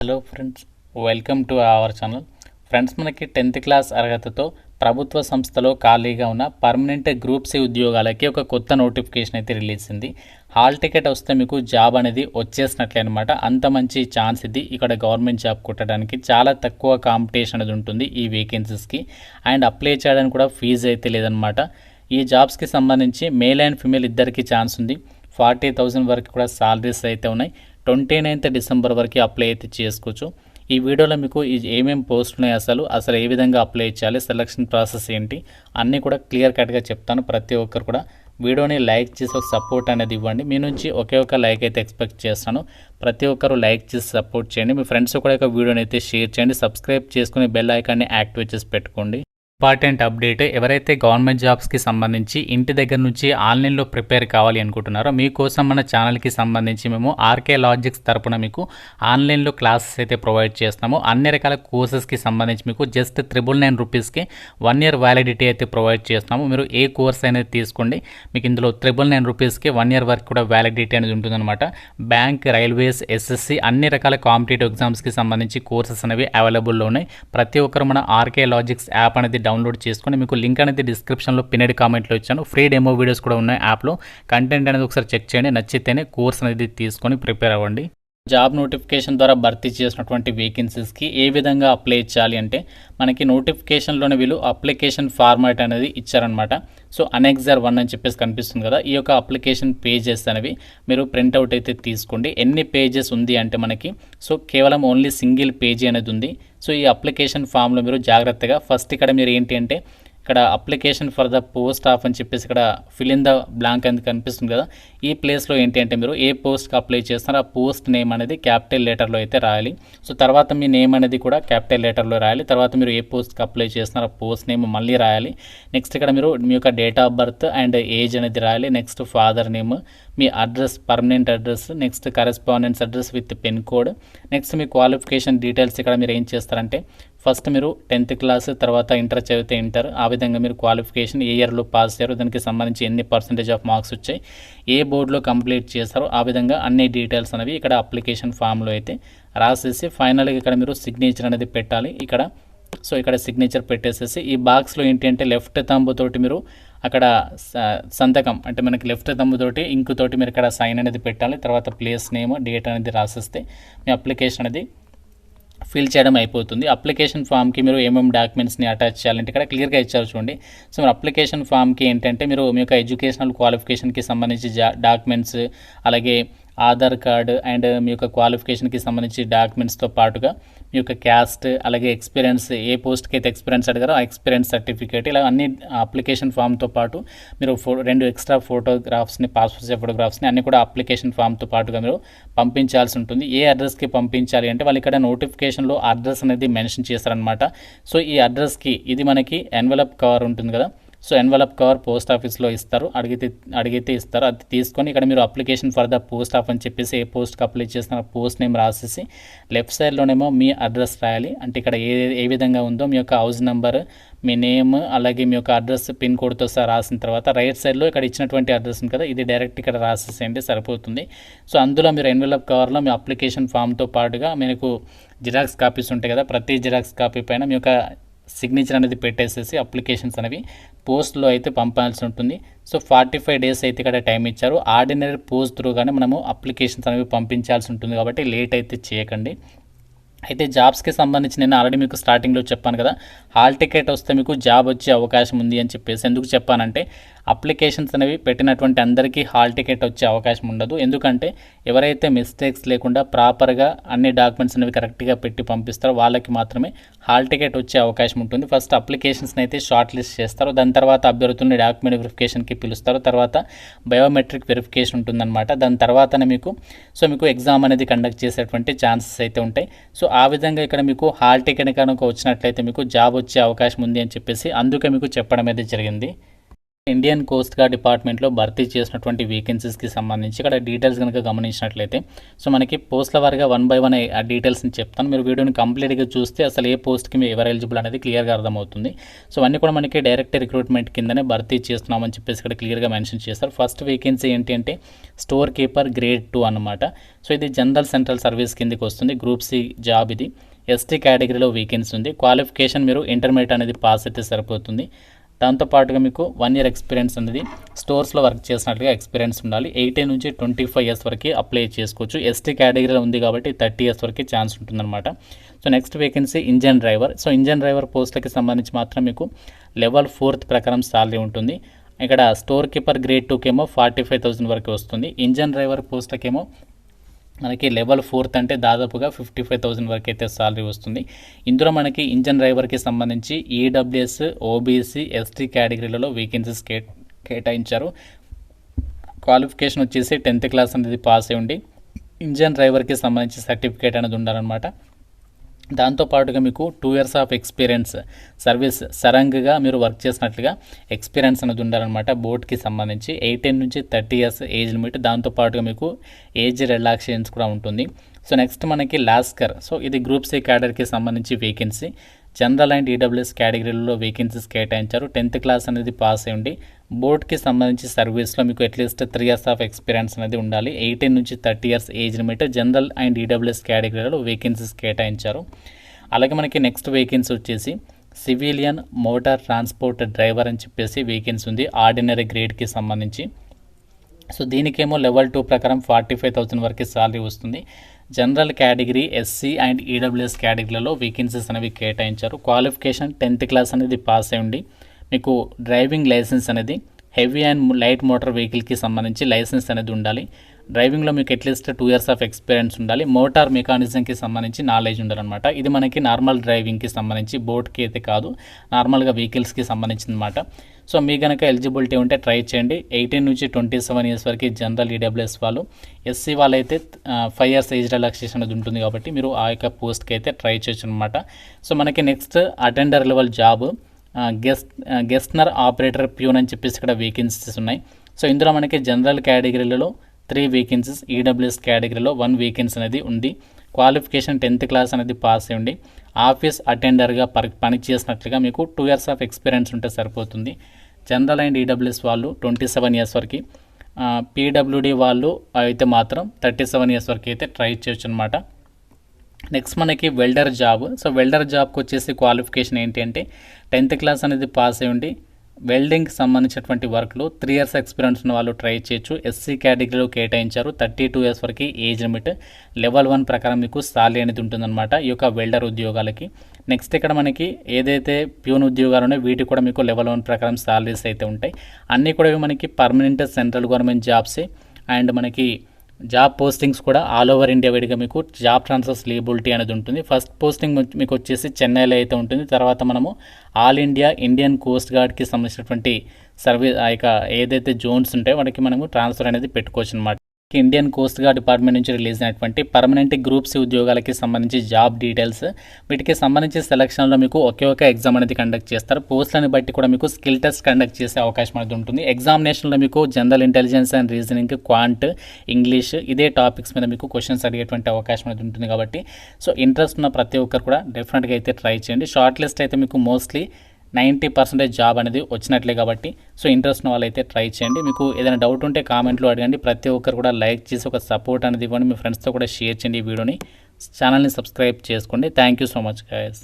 Hello friends, welcome to our channel. Friends, మనకి 10th class అర్హతతో ప్రభుత్వ సంస్థలో ఖాళీగా ఉన్న పర్మనెంట్ గ్రూప్ సి ఉద్యోగాలకి ఒక కొత్త నోటిఫికేషన్ అయితే రిలీజ్ అయింది. హాల్ టికెట్ వస్తే మీకు జాబ్ అనేది వచ్చేసినట్లే అనమాట. అంత మంచి ఛాన్స్ ఇది. ఇక్కడ గవర్నమెంట్ జాబ్ కొట్టడానికి చాలా తక్కువ కాంపిటీషన్ అనేది ఉంటుంది ఈ వేకెన్సీస్కి. అండ్ అప్లై చేయడానికి కూడా ఫీజు అయితే లేదనమాట. ఈ జాబ్స్కి సంబంధించి మేల్ అండ్ ఫిమేల్ ఇద్దరికి ఛాన్స్ ఉంది. 40,000 వరకు కూడా సాలరీస్ అయితే ఉన్నాయి. 29th డిసెంబర్ వరకు అప్లై అయితే చేసుకోవచ్చు. ఈ వీడియోలో మీకు ఏమేమి పోస్ట్ ఉన్నాయి, అసలు ఏ విధంగా అప్లై చేయాలి, సెలక్షన్ ప్రాసెస్ ఏంటి అన్నీ కూడా క్లియర్ కట్గా చెప్తాను. ప్రతి ఒక్కరు కూడా వీడియోని లైక్ చేసి ఒక సపోర్ట్ అనేది ఇవ్వండి. మీ నుంచి ఒకే ఒక లైక్ అయితే ఎక్స్పెక్ట్ చేస్తాను. ప్రతి ఒక్కరు లైక్ చేసి సపోర్ట్ చేయండి. మీ ఫ్రెండ్స్ కూడా ఒక వీడియోని అయితే షేర్ చేయండి. సబ్స్క్రైబ్ చేసుకుని బెల్ ఐకాన్ని యాక్టివేట్ చేసి పెట్టుకోండి. ఇంపార్టెంట్ అప్డేట్, ఎవరైతే గవర్నమెంట్ జాబ్స్కి సంబంధించి ఇంటి దగ్గర నుంచి ఆన్లైన్లో ప్రిపేర్ కావాలి అనుకుంటున్నారో మీకోసం మన ఛానల్కి సంబంధించి మేము ఆర్కే లాజిక్స్ తరపున మీకు ఆన్లైన్లో క్లాసెస్ అయితే ప్రొవైడ్ చేస్తాము. అన్ని రకాల కోర్సెస్కి సంబంధించి మీకు జస్ట్ 999 రూపీస్కి 1 year వ్యాలిడిటీ అయితే ప్రొవైడ్ చేస్తాము. మీరు ఏ కోర్స్ అనేది తీసుకోండి, మీకు ఇందులో 999 రూపీస్కి 1 year వరకు కూడా వ్యాలిడిటీ అనేది ఉంటుందన్నమాట. బ్యాంక్, రైల్వేస్, ఎస్ఎస్సి అన్ని రకాల కాంపిటేటివ్ ఎగ్జామ్స్కి సంబంధించి కోర్సెస్ అనేవి అవైలబుల్లో ఉన్నాయి. ప్రతి ఒక్కరు మన ఆర్కే లాజిక్స్ యాప్ అనేది డౌన్లోడ్ చేసుకొని, మీకు లింక్ అనేది డిస్క్రిప్షన్లో పిన్నెడ్ కామెంట్లో ఇచ్చాను. ఫ్రీ డెమో వీడియోస్ కూడా ఉన్నాయి యాప్లో. కంటెంట్ అనేది ఒకసారి చెక్ చేయండి, నచ్చితేనే కోర్స్ అనేది తీసుకొని ప్రిపేర్ అవ్వండి. జాబ్ నోటిఫికేషన్ ద్వారా భర్తీ చేసినటువంటి వేకెన్సీస్కి ఏ విధంగా అప్లై చేయాలి అంటే, మనకి నోటిఫికేషన్లోనే వీళ్ళు అప్లికేషన్ ఫార్మాట్ అనేది ఇచ్చారనమాట. సో అనెక్సర్ 1 అని చెప్పేసి కనిపిస్తుంది కదా, ఈ యొక్క అప్లికేషన్ పేజెస్ అనేవి మీరు ప్రింట్అవుట్ అయితే తీసుకోండి. ఎన్ని పేజెస్ ఉంది అంటే మనకి కేవలం ఓన్లీ సింగిల్ పేజీ అనేది ఉంది. సో ఈ అప్లికేషన్ ఫామ్లో మీరు జాగ్రత్తగా ఫస్ట్ ఇక్కడ మీరు ఏంటి అంటే, ఇక్కడ application for the post of అని చెప్పేసి ఇక్కడ ఫిల్ ఇన్ ద బ్లాంక్ అనేది కనిపిస్తుంది కదా, ఈ ప్లేస్లో ఏంటి అంటే మీరు ఏ పోస్ట్కి అప్లై చేస్తారో ఆ పోస్ట్ నేమ్ అనేది క్యాపిటల్ లెటర్లో అయితే రాయాలి. సో తర్వాత మీ నేమ్ అనేది కూడా క్యాపిటల్ లెటర్లో రాయాలి. తర్వాత మీరు ఏ పోస్ట్కి అప్లై చేస్తున్నారో ఆ పోస్ట్ నేమ్ మళ్ళీ రాయాలి. నెక్స్ట్ ఇక్కడ మీరు మీ యొక్క date of birth and age అనేది రాయాలి. Next father name, me address, permanent address, next correspondence address with pin code, next me qualification details. ఇక్కడ మీరు ఏం చేస్తారంటే ఫస్ట్ మీరు 10th క్లాస్, తర్వాత ఇంటర్ చదివితే ఇంటర్, ఆ విధంగా మీరు క్వాలిఫికేషన్ ఏ ఇయర్లో పాస్ అయ్యారో, దానికి సంబంధించి ఎన్ని పర్సెంటేజ్ ఆఫ్ మార్క్స్ వచ్చాయి, ఏ బోర్డులో కంప్లీట్ చేస్తారో ఆ విధంగా అన్ని డీటెయిల్స్ అనేవి ఇక్కడ అప్లికేషన్ ఫామ్లో అయితే రాసేసి ఫైనల్గా ఇక్కడ మీరు సిగ్నేచర్ అనేది పెట్టాలి. ఇక్కడ సిగ్నేచర్ పెట్టేసేసి ఈ బాక్స్లో ఏంటి అంటే లెఫ్ట్ థంబ్తోటి మీరు అక్కడ సంతకం అంటే మనకి లెఫ్ట్ థంబ్తోటి ఇంకుతోటి మీరు ఇక్కడ సైన్ అనేది పెట్టాలి. తర్వాత ప్లేస్ నేమ్, డేట్ అనేది రాసేస్తే మీ అప్లికేషన్ అనేది ఫిల్ చేయడం అయిపోతుంది. అప్లికేషన్ ఫామ్కి మీరు ఏమేమి డాక్యుమెంట్స్ని అటాచ్ చేయాలంటే ఇక్కడ క్లియర్గా ఇచ్చారు చూడండి. సో మీరు అప్లికేషన్ ఫామ్కి ఏంటంటే మీరు మీ యొక్క ఎడ్యుకేషనల్ క్వాలిఫికేషన్కి సంబంధించి డాక్యుమెంట్స్, అలాగే ఆధార్ కార్డు అండ్ మీ యొక్క క్వాలిఫికేషన్కి సంబంధించి డాక్యుమెంట్స్తో పాటుగా మీ యొక్క క్యాస్ట్, అలాగే ఎక్స్పీరియన్స్, ఏ పోస్ట్కి అయితే ఎక్స్పీరియన్స్ అడిగారో ఆ ఎక్స్పీరియన్స్ సర్టిఫికేట్, ఇలా అన్ని అప్లికేషన్ ఫామ్తో పాటు మీరు 2 ఎక్స్ట్రా ఫోటోగ్రాఫ్స్ని, పాస్పోర్ట్ సైజ్ ఫోటోగ్రాఫ్స్ని అన్ని కూడా అప్లికేషన్ ఫామ్తో పాటుగా మీరు పంపించాల్సి ఉంటుంది. ఏ అడ్రస్కి పంపించాలి అంటే వాళ్ళు ఇక్కడ నోటిఫికేషన్లో అడ్రస్ అనేది మెన్షన్ చేస్తారనమాట. సో ఈ అడ్రస్కి ఇది మనకి ఎన్వలప్ కవర్ ఉంటుంది కదా, సో ఎన్వలప్ కవర్ పోస్ట్ ఆఫీస్లో ఇస్తారు, అడిగితే ఇస్తారు. అది తీసుకొని ఇక్కడ మీరు application for the post of అని చెప్పేసి ఏ పోస్ట్కి అప్లై చేస్తున్న పోస్ట్ నేమ్ రాసేసి లెఫ్ట్ సైడ్లోనేమో మీ అడ్రస్ రాయాలి. అంటే ఇక్కడ ఏ విధంగా ఉందో మీ యొక్క హౌస్ నెంబర్, మీ నేమ్, అలాగే మీ యొక్క అడ్రస్ పిన్ కోడ్తో సహా రాసిన తర్వాత రైట్ సైడ్లో ఇక్కడ ఇచ్చినటువంటి అడ్రస్ ఉంది కదా, ఇది డైరెక్ట్ ఇక్కడ రాసేసేయండి సరిపోతుంది. సో అందులో మీరు ఎన్వలప్ కవర్లో మీ అప్లికేషన్ ఫామ్తో పాటుగా మీకు జిరాక్స్ కాపీస్ ఉంటాయి కదా, ప్రతి జిరాక్స్ కాపీ పైన మీ యొక్క సిగ్నేచర్ అనేది పెట్టేసేసి అప్లికేషన్స్ అనేవి పోస్ట్లో అయితే పంపాల్సి ఉంటుంది. సో 45 days అయితే ఇక్కడ టైం ఇచ్చారు. ఆర్డినరీ పోస్ట్ త్రూగానే మనము అప్లికేషన్స్ అనేవి పంపించాల్సి ఉంటుంది కాబట్టి లేట్ అయితే చేయకండి. అయితే జాబ్స్కి సంబంధించి నేను ఆల్రెడీ మీకు స్టార్టింగ్లో చెప్పాను కదా, హాల్ టికెట్ వస్తే మీకు జాబ్ వచ్చే అవకాశం ఉంది అని చెప్పేసి. ఎందుకు చెప్పానంటే అప్లికేషన్స్ అనేవి పెట్టినటువంటి అందరికీ హాల్ టికెట్ వచ్చే అవకాశం ఉండదు. ఎందుకంటే ఎవరైతే మిస్టేక్స్ లేకుండా ప్రాపర్గా అన్ని డాక్యుమెంట్స్ అనేవి కరెక్ట్గా పెట్టి పంపిస్తారో వాళ్ళకి మాత్రమే హాల్ టికెట్ వచ్చే అవకాశం ఉంటుంది. ఫస్ట్ అప్లికేషన్స్ని అయితే షార్ట్ లిస్ట్ చేస్తారు, దాని తర్వాత అభ్యర్థుల్ని డాక్యుమెంట్ వెరిఫికేషన్కి పిలుస్తారు, తర్వాత బయోమెట్రిక్ వెరిఫికేషన్ ఉంటుందన్నమాట. దాని తర్వాతనే మీకు ఎగ్జామ్ అనేది కండక్ట్ చేసేటువంటి ఛాన్సెస్ అయితే ఉంటాయి. సో ఆ విధంగా ఇక్కడ మీకు హాల్ టికెట్ కనుక వచ్చినట్లయితే మీకు జాబ్ వచ్చే అవకాశం ఉంది అని చెప్పేసి అందుకే మీకు చెప్పడం అయితే జరిగింది. ఇండియన్ కోస్ట్ గార్డ్ డిపార్ట్మెంట్లో భర్తీ చేసినటువంటి వేకెన్సీస్కి సంబంధించి ఇక్కడ డీటెయిల్స్ కనుక గమనించినట్లయితే సో మనకి పోస్టుల వారిగా 1 by 1 ఆ డీటెయిల్స్ని చెప్తాను. మీరు వీడియోని కంప్లీట్గా చూస్తే అసలు ఏ పోస్ట్కి మీరు ఎవరు ఎలిజిబుల్ అనేది క్లియర్గా అర్థమవుతుంది. సో అన్నీ కూడా మనకి డైరెక్ట్ రిక్రూట్మెంట్ కిందనే భర్తీ చేస్తున్నామని చెప్పేసి ఇక్కడ క్లియర్గా మెన్షన్ చేస్తారు. ఫస్ట్ వేకెన్సీ ఏంటి అంటే స్టోర్ కీపర్ గ్రేడ్ 2 అన్నమాట. సో ఇది జనరల్ సెంట్రల్ సర్వీస్ కిందకి వస్తుంది. గ్రూప్ సి జాబ్ ఇది. ఎస్టీ కేటగిరీలో వేకెన్సీ ఉంది. క్వాలిఫికేషన్ మీరు ఇంటర్మీడియట్ అనేది పాస్ అయితే సరిపోతుంది. దాంతోపాటుగా మీకు 1 year ఎక్స్పీరియన్స్ అనేది స్టోర్స్లో వర్క్ చేసినట్లుగా ఎక్స్పీరియన్స్ ఉండాలి. 18 నుంచి 25 years వరకు అప్లై చేసుకోవచ్చు. ఎస్టీ కేటగిరీలో ఉంది కాబట్టి 30 years వరకు ఛాన్స్ ఉంటుందన్నమాట. So next vacancy engine driver. So engine driver పోస్టులకి సంబంధించి మాత్రం మీకు లెవెల్ 4th ప్రకారం సాలరీ ఉంటుంది. ఇక్కడ స్టోర్ కీపర్ గ్రేడ్ 2కేమో 45,000 వరకు వస్తుంది. ఇంజన్ డ్రైవర్ పోస్టులకేమో మనకి లెవెల్ 4th అంటే దాదాపుగా 55,000 వరకు అయితే సాలరీ వస్తుంది. ఇందులో మనకి ఇంజన్ డ్రైవర్కి సంబంధించి ఈడబ్ల్యూఎస్, ఓబీసీ, ఎస్టీ కేటగిరీలలో వేకెన్సీస్ కేటాయించారు. క్వాలిఫికేషన్ వచ్చేసి 10th క్లాస్ అనేది పాస్ అయి ఉండి ఇంజన్ డ్రైవర్కి సంబంధించి సర్టిఫికేట్ అనేది ఉండాలన్నమాట. దాంతోపాటుగా మీకు 2 years ఆఫ్ ఎక్స్పీరియన్స్ సర్వీస్ సరంగ్గా మీరు వర్క్ చేసినట్లుగా ఎక్స్పీరియన్స్ అనేది ఉండాలన్నమాట. బోట్కి సంబంధించి 18 నుంచి 30 years ఏజ్ లిమిట్. దాంతోపాటుగా మీకు ఏజ్ రిలాక్సేషన్స్ కూడా ఉంటుంది. సో నెక్స్ట్ మనకి లాస్కర్. సో ఇది గ్రూప్ సి క్యాడర్కి సంబంధించి వేకెన్సీ. జనరల్ అండ్ ఈడబ్ల్యూఎస్ కేటగిరీలలో వేకెన్సీస్ కేటాయించారు. 10th క్లాస్ అనేది పాస్ అయి ఉండి బోర్డ్కి సంబంధించి సర్వీస్లో మీకు అట్లీస్ట్ 3 years ఆఫ్ ఎక్స్పీరియన్స్ అనేది ఉండాలి. 18 నుంచి 30 years age limit. General and EWS కేటగిరీలో వేకెన్సీస్ కేటాయించారు. అలాగే మనకి నెక్స్ట్ వేకెన్సీ వచ్చేసి సివిలియన్ మోటార్ ట్రాన్స్పోర్ట్ డ్రైవర్ అని చెప్పేసి వేకెన్సీ ఉంది ఆర్డినరీ గ్రేడ్కి సంబంధించి. సో దీనికేమో లెవెల్ 2 ప్రకారం 45,000 వరకు సాలరీ వస్తుంది. General category, SC and EWS కేటగిరీలలో వేకెన్సీస్ అనేవి కేటాయించారు. క్వాలిఫికేషన్ 10th క్లాస్ అనేది పాస్ అయి ఉండి మీకు డ్రైవింగ్ లైసెన్స్ అనేది హెవీ అండ్ లైట్ మోటార్ వెహికల్కి సంబంధించి లైసెన్స్ అనేది ఉండాలి. డ్రైవింగ్లో మీకు అట్లీస్ట్ 2 years ఆఫ్ ఎక్స్పీరియన్స్ ఉండాలి. మోటార్ మెకానిజంకి సంబంధించి నాలెడ్జ్ ఉండాలన్నమాట. ఇది మనకి నార్మల్ డ్రైవింగ్కి సంబంధించి, బోట్కి అయితే కాదు, నార్మల్గా వెహికల్స్కి సంబంధించింది అనమాట. సో మీ కనుక ఎలిజిబిలిటీ ఉంటే ట్రై చేయండి. 18 నుంచి 27 years వరకు జనరల్ ఈడబ్ల్యూఎస్ వాళ్ళు, ఎస్సీ వాళ్ళైతే 5 years ఏజ్ రిలాక్సేషన్ అనేది ఉంటుంది కాబట్టి మీరు ఆ యొక్క పోస్ట్కి అయితే ట్రై చేయొచ్చు అనమాట. సో మనకి next attender level job Gestetner operator peon అని చెప్పేసి ఇక్కడ వేకెన్సీస్ ఉన్నాయి. సో ఇందులో మనకి జనరల్ కేటగిరీలలో 3 వేకెన్సీస్, ఈడబ్ల్యూఎస్ కేటగిరీలో 1 వేకెన్సీ అనేది ఉంది. క్వాలిఫికేషన్ 10th క్లాస్ అనేది పాస్ అయ్యి ఉండి ఆఫీస్ అటెండర్గా పని చేసినట్లుగా మీకు 2 years ఆఫ్ ఎక్స్పీరియన్స్ ఉంటే సరిపోతుంది. జనరల్ అండ్ ఈడబ్ల్యూఎస్ వాళ్ళు 27 years వరకు, పీడబ్ల్యూడి వాళ్ళు అయితే మాత్రం 37 years వరకు అయితే ట్రై చేయొచ్చు అనమాట. నెక్స్ట్ మనకి వెల్డర్ జాబ్. సో వెల్డర్ జాబ్కి వచ్చేసి క్వాలిఫికేషన్ ఏంటి అంటే 10th క్లాస్ అనేది పాస్ అయ్యి ఉండి వెల్డింగ్కి సంబంధించినటువంటి వర్క్లో 3 years ఎక్స్పీరియన్స్ ఉన్న వాళ్ళు ట్రై చేయొచ్చు. ఎస్సీ కేటగిరీలో కేటాయించారు. 32 years వరకు ఏజ్ లిమిట్. లెవెల్ 1 ప్రకారం మీకు సాలరీ అనేది ఉంటుందన్నమాట ఈ యొక్క వెల్డర్ ఉద్యోగాలకి. నెక్స్ట్ ఇక్కడ మనకి ఏదైతే ప్యూన్ ఉద్యోగాలు ఉన్నాయో వీటికి కూడా మీకు లెవెల్ 1 ప్రకారం సాలరీస్ అయితే ఉంటాయి. అన్నీ కూడా మనకి పర్మనెంట్ సెంట్రల్ గవర్నమెంట్ జాబ్సే. అండ్ మనకి జాబ్ పోస్టింగ్స్ కూడా ఆల్ ఓవర్ ఇండియా వైడ్గా మీకు జాబ్ ట్రాన్స్ఫర్స్ లీబిలిటీ అనేది ఉంటుంది. ఫస్ట్ పోస్టింగ్ మీకు వచ్చేసి చెన్నైలో అయితే ఉంటుంది. తర్వాత మనము ఆల్ ఇండియా ఇండియన్ కోస్ట్ గార్డ్కి సంబంధించినటువంటి సర్వీస్ ఆ యొక్క ఏదైతే జోన్స్ ఉంటాయో వాటికి మనము ట్రాన్స్ఫర్ అనేది పెట్టుకోవచ్చు అనమాట. ఇండియన్ కోస్ట్ గార్డ్ డిపార్ట్మెంట్ నుంచి రిలీజ్ అయినటువంటి పర్మనెంట్ గ్రూప్ సి ఉద్యోగాలకి సంబంధించి జాబ్ డీటెయిల్స్, వీటికి సంబంధించి సెలక్షన్లో మీకు ఒకే ఒక ఎగ్జామ్ అనేది కండక్ట్ చేస్తారు. పోస్టులను బట్టి కూడా మీకు స్కిల్ టెస్ట్ కండక్ట్ చేసే అవకాశం అనేది ఉంటుంది. ఎగ్జామినేషన్లో మీకు general intelligence and reasoning, quant, English ఇదే టాపిక్స్ మీద మీకు క్వశ్చన్స్ అడిగేటువంటి అవకాశం అనేది ఉంటుంది. కాబట్టి సో ఇంట్రెస్ట్ ఉన్న ప్రతి ఒక్కరు కూడా డెఫినెట్గా అయితే ట్రై చేయండి. షార్ట్ లిస్ట్ అయితే మీకు మోస్ట్లీ 90% జాబ్ అనేది వచ్చినట్లే కాబట్టి సో ఇంట్రెస్ట్ ఉన్న వాళ్ళైతే ట్రై చేయండి. మీకు ఏదైనా డౌట్ ఉంటే కామెంట్లో అడగండి. ప్రతి ఒక్కరు కూడా లైక్ చేసి ఒక సపోర్ట్ అనేది ఇవ్వండి. మీ ఫ్రెండ్స్తో కూడా షేర్ చేయండి ఈ వీడియోని. ఛానల్ని సబ్స్క్రైబ్ చేసుకోండి. Thank you so much guys.